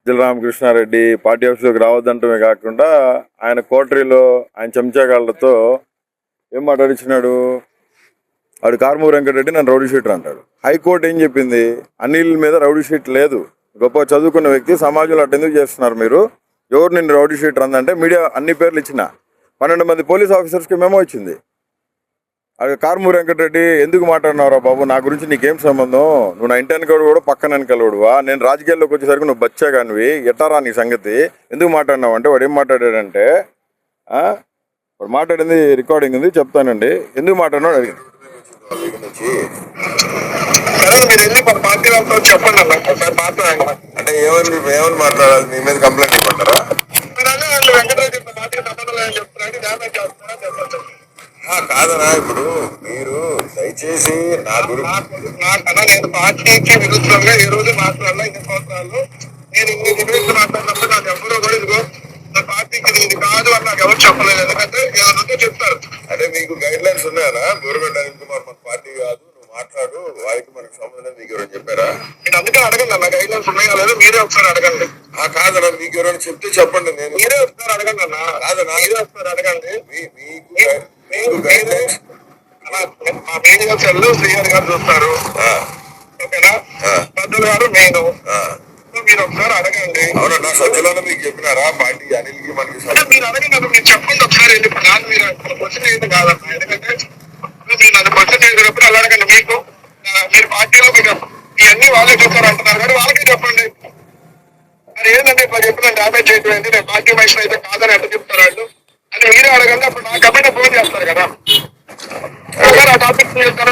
Sajjala Ramakrishna Reddy party ఆఫీసులోకి రావద్దంటమే కాకుండా ఆయన కోటరీలో ఆయన చెంచాగాళ్లతో ఏం మాట్లాడించినాడు. వాడు కారుమూరి వెంకటరెడ్డి నన్ను రౌడీ షీటర్ అంటాడు. హైకోర్టు ఏం చెప్పింది? అనిల్ మీద రౌడీ షీట్ లేదు, గొప్ప చదువుకున్న వ్యక్తి, సమాజంలో అటు ఎందుకు చేస్తున్నారు మీరు, ఎవరు నిన్ను రౌడీ షీటర్ అందంటే మీడియా అన్ని పేర్లు ఇచ్చిన 12 మంది పోలీస్ ఆఫీసర్స్కి మెమో ఇచ్చింది. అది కారుమూరి వెంకటరెడ్డి ఎందుకు మాట్లాడినావురా బాబు, నా గురించి నీకేం సంబంధం, నువ్వు నా ఇంటి వెనకడు కూడా పక్కన వెనకలుడువా, నేను రాజకీయాల్లోకి వచ్చేసరికి నువ్వు బచ్చా కానివి, ఎట్టారా నీ సంగతి, ఎందుకు మాట్లాడినావు అంటే వాడు ఏం మాట్లాడాడంటే, వాడు మాట్లాడింది రికార్డింగ్ ఉంది చెప్తానండి, ఎందుకు మాట్లాడినాడు అడిగింది. అంటే ఏమని మాట్లాడాలి, మీ మీద కంప్లైంట్ ఇవ్వమంటారా? కాదనా, ఇప్పుడు మీరు దయచేసి నా గురించి నేను పార్టీకి విరుద్ధంగా ఏ రోజు మాట్లాడాలా, ఇన్ని సంవత్సరాలు నేను ఇన్ని డిబేట్స్ మాట్లాడినప్పుడు నాకు ఎవరో కూడా ఇదిగో నా పార్టీకి ఇది కాదు అని నాకు ఎవరు చెప్పలేదు. ఎందుకంటే ఏమంటే చెప్తారు, అంటే మీకు గైడ్ లైన్స్ ఉన్నాయా, గవర్నమెంట్ అనిల్ కుమార్ మన పార్టీ కాదు, నువ్వు మాట్లాడు, వారికి మనకు సంబంధం, మీకు ఎవరైనా చెప్పారా? నేను అందుకే అడగండి అన్న, గైడ్ లైన్స్ ఉన్నాయా లేదా మీరే ఒకసారి అడగండి. కాదన్నా, మీకు ఎవరైనా చెప్తే చెప్పండి, నేను మీరే ఒకసారి అడగండి అన్న. కాదన్నా, మీరే ఒకసారి అడగండి. మీకు గైడ్ లైన్స్ మా మీడియా సెల్ శ్రీహరి గారు చూస్తారు, ఓకేనా, పెద్దలు గారు నేను, మీరు ఒకసారి అడగండి. అవునన్నా, సజ్జలను మీకు చెప్పినారా పార్టీ అనిల్ కి మనకి? మీరు అడగండి, మీరు చెప్పండి ఒకసారి. ఇప్పుడు నాకు మీరు క్వశ్చన్ ఏంటి కాదన్నా, ఎందుకంటే మీరు నన్ను క్వశ్చన్ చేసినప్పుడు అలా అడగండి. మీకు మీరు పార్టీలో మీరు ఇవన్నీ వాళ్ళే చూస్తారు అంటున్నారు కానీ వాళ్ళకే చెప్పండి. అది ఏంటంటే ఇట్లా చెప్పిన డ్యామేజ్ చేయడం, నేను పార్టీ మనిషిని అయితే కాదని ఎట్లా చెప్తారు వాళ్ళు అని మీరే అడగండి. అప్పుడు నాకు అబ్బాయి ఫోన్ చేస్తారు కదా, ఆ టాపిక్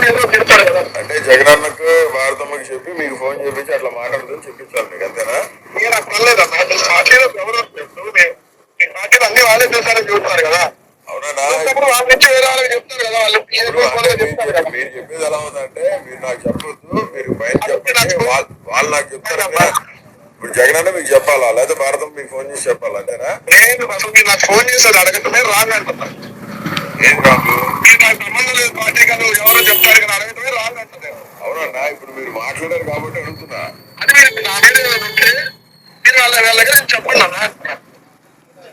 ఏదో చెప్తారు కదా. అంటే జగనన్నకు భారతమ్మకి చెప్పి మీకు ఫోన్ చేపించి అట్లా మాట్లాడుతుంది చెప్పించాలి మీకు, అంతేనా? నేను అట్లా అనలేదమ్మా, పార్టీలో ఎవరు మీ పార్టీలో అన్ని వాళ్ళే చూస్తారని చూస్తారు కదా. అవునా, వాళ్ళ నుంచి వేరే వాళ్ళకి చెప్తారు కదా, వాళ్ళు మీరు చెప్పేది ఎలా ఉందంటే, మీరు నాకు చెప్పొద్దు, మీరు బయట చెప్పండి, వాళ్ళు నాకు చెప్తారు. ఇప్పుడు జగనన్న మీకు చెప్పాలా లేదా భారతం మీకు ఫోన్ చేసి చెప్పాలా, అంతేనా? నేను అసలు మీరు నాకు ఫోన్ చేశారు అడగటమే రాంగ్ అంటున్నా. ఏం రాంగ్? మీరు నాకు సంబంధం లేదు పార్టీ కదా, ఎవరో చెప్తారు కదా అడగటమే రాంగ్ అంటుంది. అవునన్నా, ఇప్పుడు మీరు మాట్లాడారు కాబట్టి అడుగుతున్నా. అది మీరు నా మీద ఉంటే మీరు వాళ్ళగా చెప్పండి అన్న,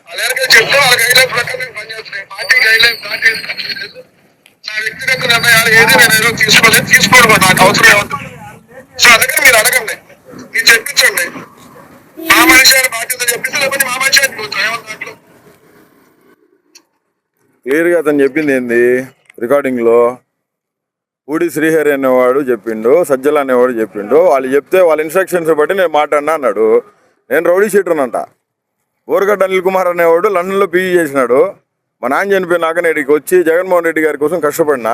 వాళ్ళ చెప్తే వాళ్ళ గైడ్లైన్స్ ప్రకారం నేను పనిచేస్తున్నాయి. పార్టీ గైడ్లైన్స్ నా వ్యక్తిగత నిర్ణయాలు ఏది నేను ఏదో తీసుకోవడం నాకు అవసరం ఏమవుతుంది. సో అందుకని మీరు అడగండి, మీరు చెప్పించండి. మా మనిషి అని బాధ్యత చెప్పింది, లేకపోతే మా మనిషి అని ఏమన్నా క్లియర్గా అతను చెప్పింది ఏంది రికార్డింగ్ లో, పూడి శ్రీహరి అనేవాడు చెప్పిండు, సజ్జల అనేవాడు చెప్పిండు, వాళ్ళు చెప్తే వాళ్ళ ఇన్స్ట్రక్షన్స్ బట్టి నేను మాట్లాడినా అన్నాడు. నేను రౌడీ షీటర్ అంట. బోరగడ్డ అనిల్ కుమార్ అనేవాడు లండన్లో పీజీ చేసినాడు. మా నాన్న చనిపోయినాక నేటికి వచ్చి జగన్మోహన్ రెడ్డి గారి కోసం కష్టపడినా.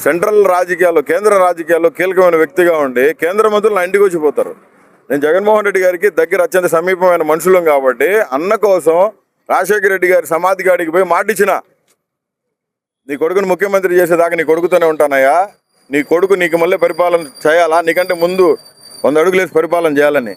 సెంట్రల్ రాజకీయాల్లో, కేంద్ర రాజకీయాల్లో కీలకమైన వ్యక్తిగా ఉండి కేంద్ర మంత్రులు నా ఇంటికి వచ్చిపోతారు. నేను జగన్మోహన్ రెడ్డి గారికి దగ్గర అత్యంత సమీపమైన మనుషులం కాబట్టి అన్న కోసం రాజశేఖర రెడ్డి గారి సమాధి కాడికి పోయి మాటిచ్చిన, నీ కొడుకుని ముఖ్యమంత్రి చేసేదాకా నీ కొడుకుతోనే ఉంటానయ్యా, నీ కొడుకు నీకు మళ్ళీ పరిపాలన చేయాలా, నీకంటే ముందు 100 అడుగులేసి పరిపాలన చేయాలని.